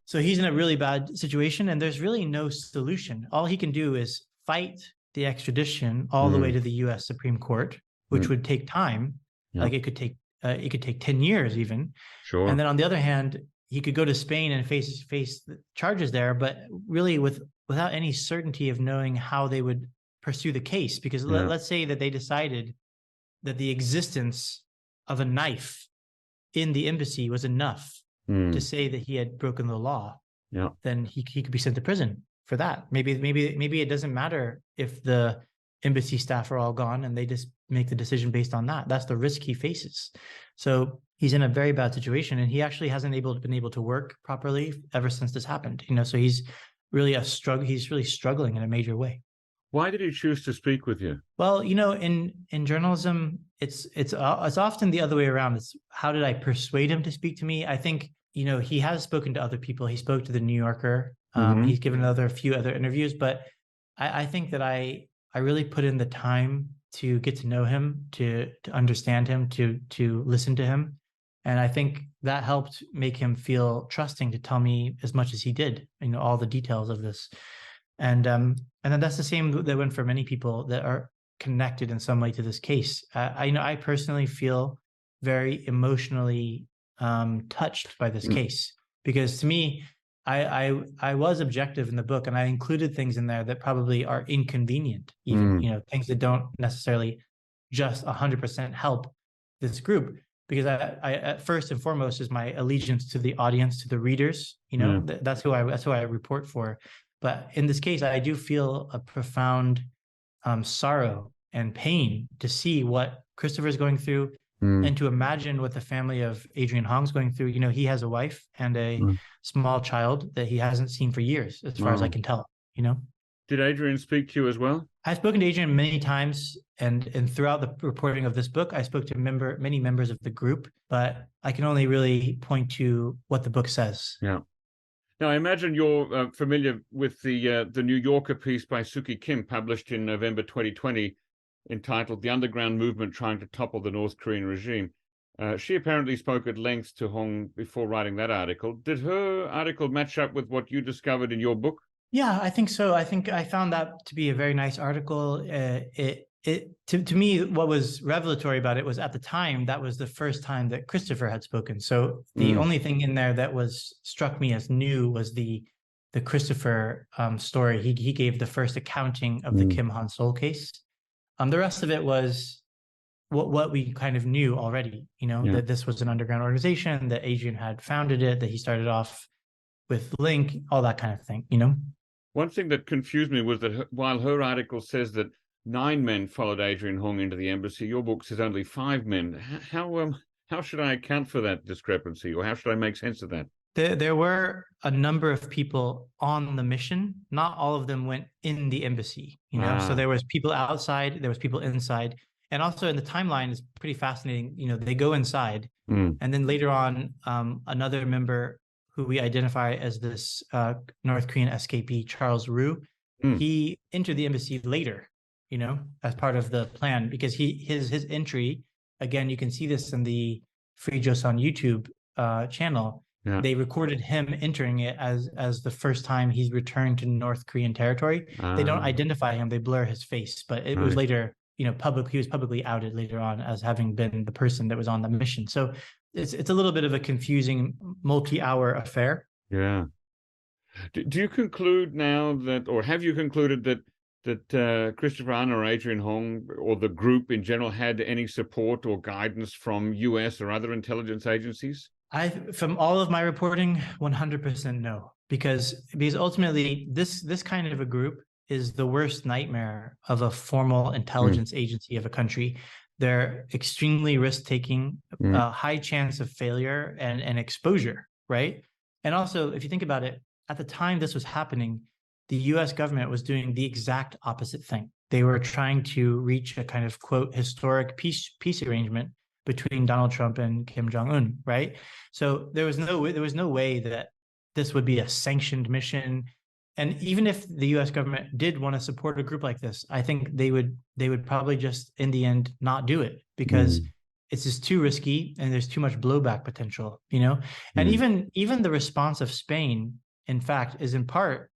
So he's in a really bad situation, and there's really no solution. All he can do is fight the extradition all the way to the U.S. Supreme Court, which would take time. Like it could take 10 years even. Sure. And then on the other hand, he could go to Spain and face charges there, but really without any certainty of knowing how they would pursue the case. Because let's say that they decided that the existence of a knife in the embassy was enough to say that he had broken the law. Then he could be sent to prison for that. Maybe it doesn't matter if the embassy staff are all gone and they just make the decision based on that. That's the risk he faces. So he's in a very bad situation, and he actually hasn't been able to work properly ever since this happened. So he's really he's really struggling in a major way. Why did he choose to speak with you? Well, in journalism, it's often the other way around. It's how did I persuade him to speak to me? I think he has spoken to other people. He spoke to the New Yorker. He's given a few other interviews, but I think that I really put in the time to get to know him, to understand him, to listen to him. And I think that helped make him feel trusting to tell me as much as he did, all the details of this. And then that's the same that went for many people that are connected in some way to this case. I personally feel very emotionally touched by this case, because to me, I was objective in the book, and I included things in there that probably are inconvenient, even things that don't necessarily just 100% help this group, because I first and foremost is my allegiance to the audience, to the readers. That's who I report for. But in this case, I do feel a profound sorrow and pain to see what Christopher is going through, and to imagine what the family of Adrian Hong is going through. He has a wife and a small child that he hasn't seen for years, as far as I can tell. Did Adrian speak to you as well? I've spoken to Adrian many times, and throughout the reporting of this book, I spoke to many members of the group, but I can only really point to what the book says. Yeah. Now, I imagine you're familiar with the New Yorker piece by Suki Kim, published in November 2020, entitled "The Underground Movement Trying to Topple the North Korean Regime." She apparently spoke at length to Hong before writing that article. Did her article match up with what you discovered in your book? Yeah, I think so. I think I found that to be a very nice article. To me, what was revelatory about it was, at the time, that was the first time that Christopher had spoken. So the only thing in there that struck me as new was the Christopher story. He gave the first accounting of the Kim Han-sol case. The rest of it was what we kind of knew already. That this was an underground organization, that Adrian had founded it, that he started off with Link, all that kind of thing. One thing that confused me was that while her article says that 9 men followed Adrian Hong into the embassy, your book says only 5 men. How should I account for that discrepancy, or how should I make sense of that? There were a number of people on the mission. Not all of them went in the embassy, So there was people outside, there was people inside. And also in the timeline, it's pretty fascinating. They go inside, and then later on, another member who we identify as this North Korean escapee, Charles Rue, he entered the embassy later, as part of the plan, because his entry, again, you can see this in the Free Joseon YouTube channel. Yeah. They recorded him entering it as the first time he's returned to North Korean territory. They don't identify him; they blur his face. But it was later, public. He was publicly outed later on as having been the person that was on the mission. So it's a little bit of a confusing multi-hour affair. Yeah. Do you conclude now that, or have you concluded that Christopher An or Adrian Hong or the group in general had any support or guidance from US or other intelligence agencies? From all of my reporting, 100% no, because ultimately this kind of a group is the worst nightmare of a formal intelligence agency of a country. They're extremely risk-taking, high chance of failure and exposure, right? And also, if you think about it, at the time this was happening, the US government was doing the exact opposite thing. They were trying to reach a kind of, quote, historic peace arrangement between Donald Trump and Kim Jong-un, right? So there was no way that this would be a sanctioned mission. And even if the US government did want to support a group like this, I think they would probably just, in the end, not do it, because it's just too risky and there's too much blowback potential, And even the response of Spain, in fact, is in part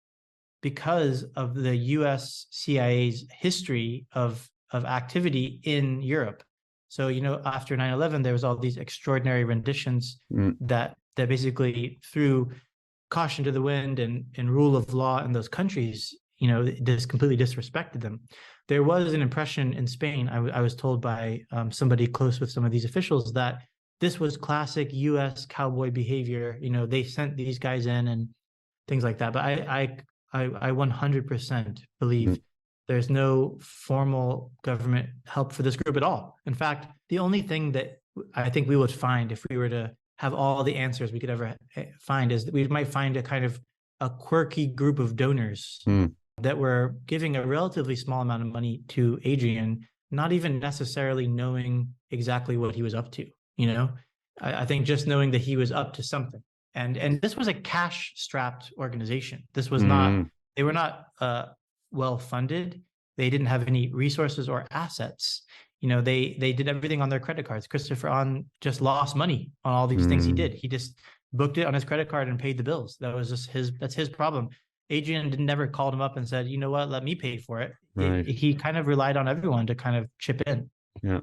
because of the US CIA's history of activity in Europe. So, after 9/11, there was all these extraordinary renditions that basically threw caution to the wind and rule of law in those countries, just completely disrespected them. There was an impression in Spain, I was told by somebody close with some of these officials, that this was classic US cowboy behavior. They sent these guys in and things like that. But I 100% believe there's no formal government help for this group at all. In fact, the only thing that I think we would find if we were to have all the answers we could ever find is that we might find a kind of a quirky group of donors that were giving a relatively small amount of money to Adrian, not even necessarily knowing exactly what he was up to. I think just knowing that he was up to something. And this was a cash-strapped organization. This was not, they were not well funded. They didn't have any resources or assets. They did everything on their credit cards. Christopher An just lost money on all these things he did. He just booked it on his credit card and paid the bills. That was just that's his problem. Adrian never called him up and said, you know what, let me pay for it. Right. He kind of relied on everyone to kind of chip in. Yeah.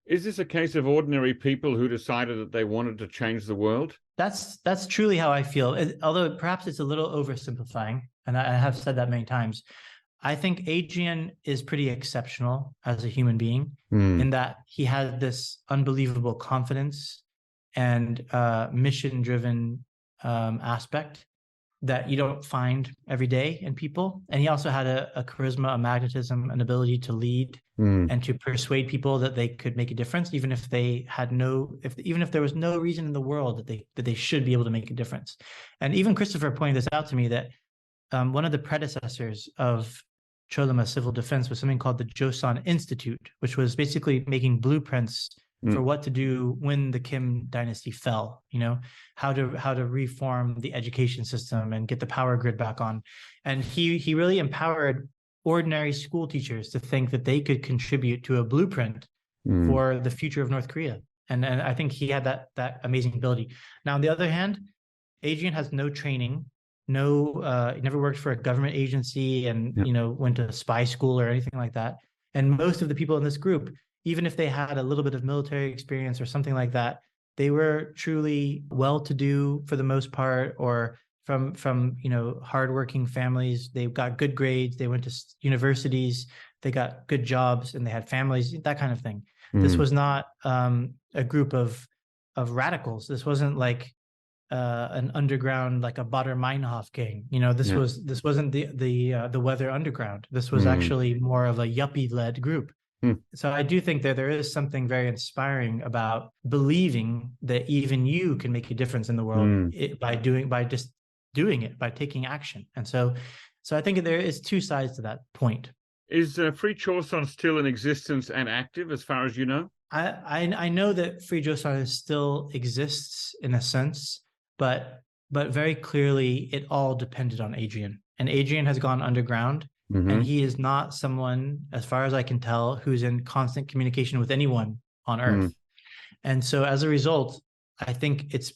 Is this a case of ordinary people who decided that they wanted to change the world? That's truly how I feel. Although perhaps it's a little oversimplifying, and I have said that many times. I think Adrian is pretty exceptional as a human being in that he had this unbelievable confidence and mission-driven aspect that you don't find every day in people. And he also had a charisma, a magnetism, an ability to lead and to persuade people that they could make a difference, even if they had even if there was no reason in the world that they should be able to make a difference. And even Christopher pointed this out to me, that one of the predecessors of Cholama Civil Defense was something called the Joseon Institute, which was basically making blueprints for what to do when the Kim dynasty fell, how to reform the education system and get the power grid back on. And he really empowered ordinary school teachers to think that they could contribute to a blueprint for the future of North Korea. And I think he had that amazing ability. Now, on the other hand, Adrian has no training, he never worked for a government agency and, went to spy school or anything like that. And most of the people in this group, even if they had a little bit of military experience or something like that, they were truly well-to-do for the most part, or from hardworking families. They got good grades, they went to universities, they got good jobs, and they had families, that kind of thing. This was not a group of radicals. This wasn't like an underground, like a Bader Meinhof gang. This wasn't the Weather Underground. This was actually more of a yuppie-led group. So I do think that there is something very inspiring about believing that even you can make a difference in the world by just doing it, by taking action. And so I think there is two sides to that point. Is Free Joseon still in existence and active, as far as you know? I know that Free Joseon still exists in a sense, but very clearly it all depended on Adrian. And Adrian has gone underground. And he is not someone, as far as I can tell, who's in constant communication with anyone on Earth. And so as a result, I think it's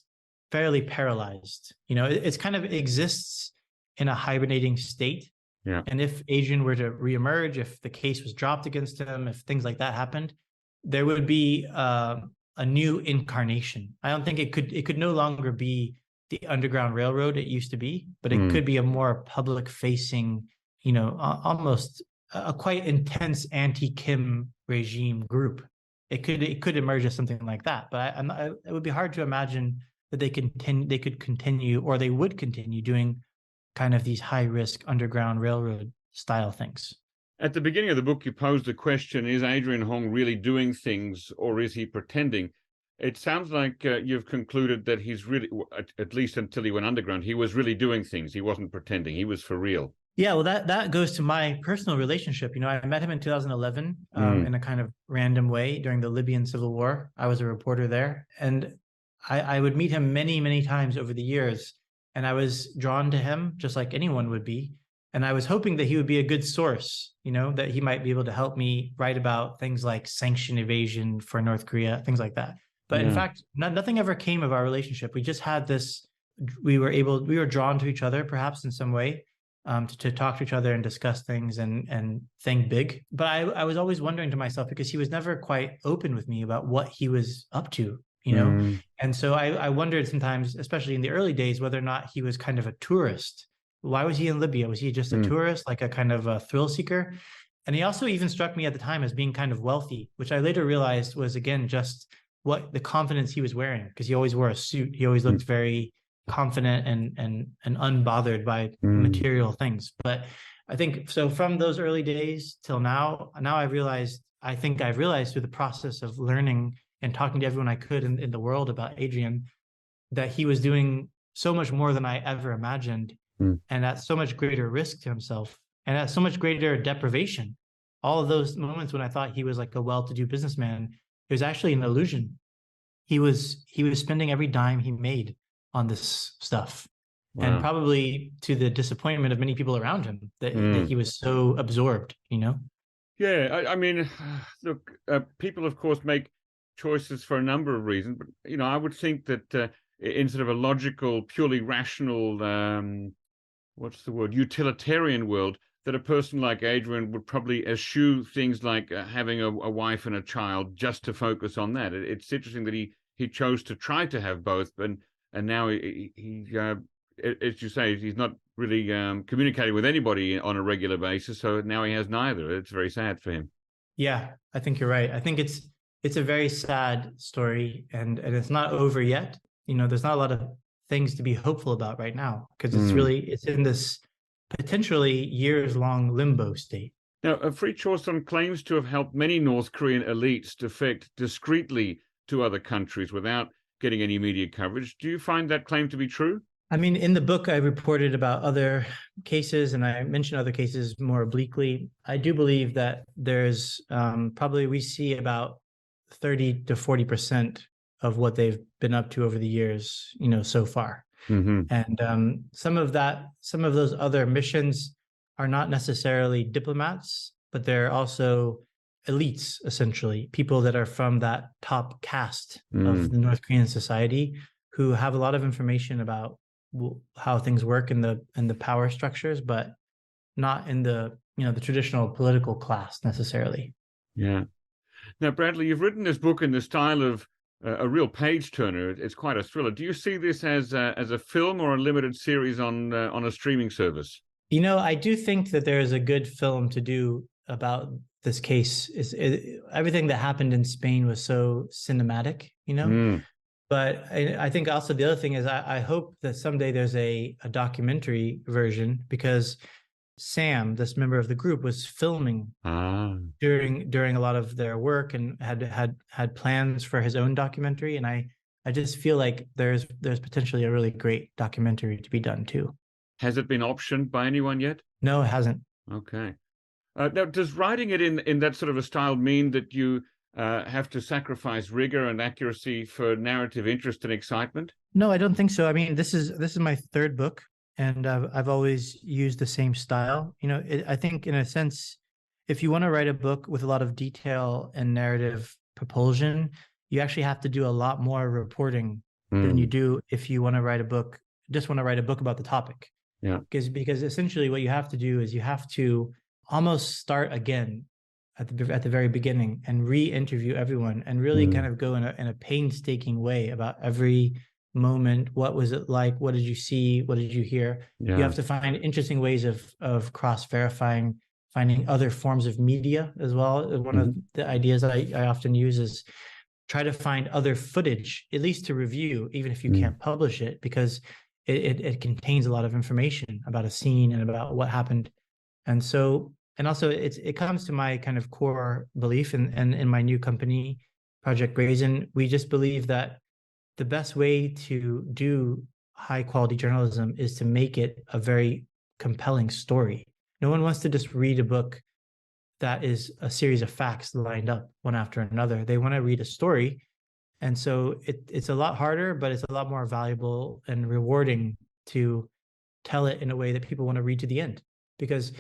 fairly paralyzed. It's kind of exists in a hibernating state. Yeah. And if Adrian were to reemerge, if the case was dropped against him, if things like that happened, there would be a new incarnation. I don't think it could no longer be the Underground Railroad it used to be, but it could be a more public-facing, almost a quite intense anti-Kim regime group. It could emerge as something like that, but it would be hard to imagine that they could continue, or they would continue doing kind of these high-risk Underground Railroad style things. At the beginning of the book, you posed the question, is Adrian Hong really doing things, or is he pretending? It sounds like you've concluded that he's really, at least until he went underground, he was really doing things. He wasn't pretending. He was for real. Yeah, well, that goes to my personal relationship. I met him in 2011 in a kind of random way during the Libyan civil war. I was a reporter there, and I would meet him many, many times over the years, and I was drawn to him just like anyone would be. And I was hoping that he would be a good source, that he might be able to help me write about things like sanction evasion for North Korea, things like that. But in fact, nothing ever came of our relationship. We just had this, we were drawn to each other, perhaps in some way, to talk to each other and discuss things and think big. But I was always wondering to myself, because he was never quite open with me about what he was up to, And so I wondered sometimes, especially in the early days, whether or not he was kind of a tourist. Why was he in Libya? Was he just a tourist, like a kind of a thrill seeker? And he also even struck me at the time as being kind of wealthy, which I later realized was, again, just what the confidence he was wearing, because he always wore a suit. He always looked very confident and unbothered by material things. But I think so from those early days till now I've realized through the process of learning and talking to everyone I could in the world about Adrian, that he was doing so much more than I ever imagined, and at so much greater risk to himself, and at so much greater deprivation. All of those moments when I thought he was like a well-to-do businessman, it was actually an illusion. He was spending every dime he made on this stuff. Wow. And probably to the disappointment of many people around him, that he was so absorbed, Yeah, I mean, look, people, of course, make choices for a number of reasons, but, I would think that in sort of a logical, purely rational what's the word, utilitarian world, that a person like Adrian would probably eschew things like having a wife and a child just to focus on that. It's interesting that he chose to try to have both, and now he as you say, he's not really communicating with anybody on a regular basis, so now he has neither. It's very sad for him. Yeah, I think you're right. I think it's a very sad story, and it's not over yet. There's not a lot of things to be hopeful about right now, because it's in this potentially years-long limbo state. Now, Free Joseon claims to have helped many North Korean elites defect discreetly to other countries without getting any media coverage. Do you find that claim to be true? I mean, in the book, I reported about other cases, and I mentioned other cases more obliquely. I do believe that there's probably, we see about 30 to 40% of what they've been up to over the years, so far. Mm-hmm. And some of those other missions are not necessarily diplomats, but they're also elites, essentially, people that are from that top caste of the North Korean society, who have a lot of information about how things work in the power structures, but not in the traditional political class necessarily. Yeah. Now, Bradley, you've written this book in the style of a real page turner. It's quite a thriller. Do you see this as a film or a limited series on a streaming service? I do think that there is a good film to do about this case. Everything that happened in Spain was so cinematic, But I think also the other thing is I hope that someday there's a documentary version, because Sam, this member of the group, was filming during a lot of their work and had plans for his own documentary. And I just feel like there's potentially a really great documentary to be done too. Has it been optioned by anyone yet? No, it hasn't. Okay. Now, does writing it in that sort of a style mean that you have to sacrifice rigor and accuracy for narrative interest and excitement? No, I don't think so. I mean, this is my third book, and I've always used the same style. I think in a sense, if you want to write a book with a lot of detail and narrative propulsion, you actually have to do a lot more reporting than you do if you want to write a book about the topic. Yeah. Because essentially what you have to do is you have to almost start again at the very beginning and re-interview everyone and really kind of go in a painstaking way about every moment. What was it like? What did you see? What did you hear? Yeah. You have to find interesting ways of cross-verifying, finding other forms of media as well. One of the ideas that I often use is try to find other footage, at least to review, even if you can't publish it, because it contains a lot of information about a scene and about what happened. And also it comes to my kind of core belief in my new company, Project Brazen. We just believe that the best way to do high quality journalism is to make it a very compelling story. No one wants to just read a book that is a series of facts lined up one after another. They want to read a story. And so it's a lot harder, but it's a lot more valuable and rewarding to tell it in a way that people want to read to the end. Because,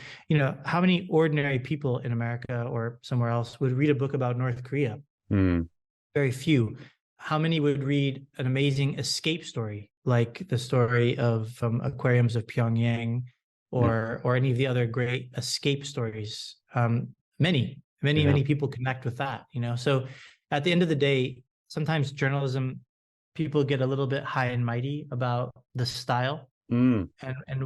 how many ordinary people in America or somewhere else would read a book about North Korea? Very few. How many would read an amazing escape story, like the story of Aquariums of Pyongyang, or any of the other great escape stories? Many people connect with that, So at the end of the day, sometimes journalism, people get a little bit high and mighty about the style. And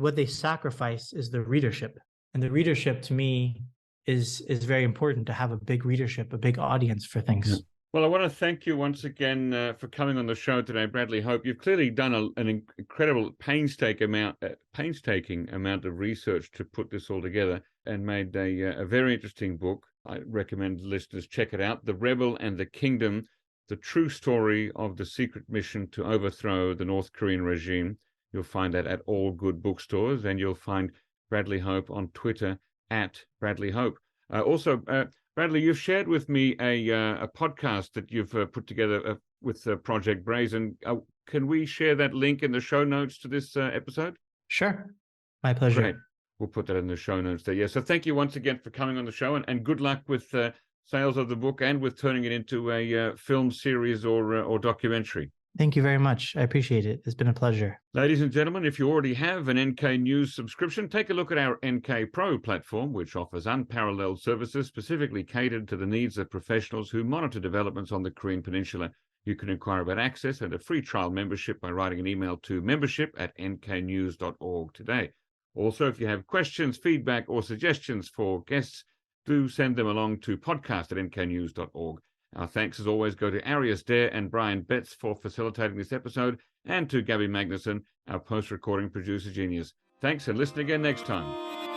what they sacrifice is the readership. And the readership, to me, is very important, to have a big readership, a big audience for things. Well, I want to thank you once again for coming on the show today, Bradley Hope. You've clearly done an incredible, painstaking amount of research to put this all together and made a very interesting book. I recommend listeners check it out. The Rebel and the Kingdom, the true story of the secret mission to overthrow the North Korean regime. You'll find that at all good bookstores, and you'll find Bradley Hope on Twitter at Bradley Hope. Also, Bradley, you've shared with me a podcast that you've put together with Project Brazen. Can we share that link in the show notes to this episode? Sure. My pleasure. Great. We'll put that in the show notes there. Yeah. So thank you once again for coming on the show, and good luck with sales of the book and with turning it into a film series or documentary. Thank you very much. I appreciate it. It's been a pleasure. Ladies and gentlemen, if you already have an NK News subscription, take a look at our NK Pro platform, which offers unparalleled services specifically catered to the needs of professionals who monitor developments on the Korean Peninsula. You can inquire about access and a free trial membership by writing an email to membership@nknews.org today. Also, if you have questions, feedback, or suggestions for guests, do send them along to podcast@nknews.org. Our thanks, as always, go to Arius Dare and Brian Betts for facilitating this episode, and to Gabby Magnuson, our post-recording producer genius. Thanks, and listen again next time.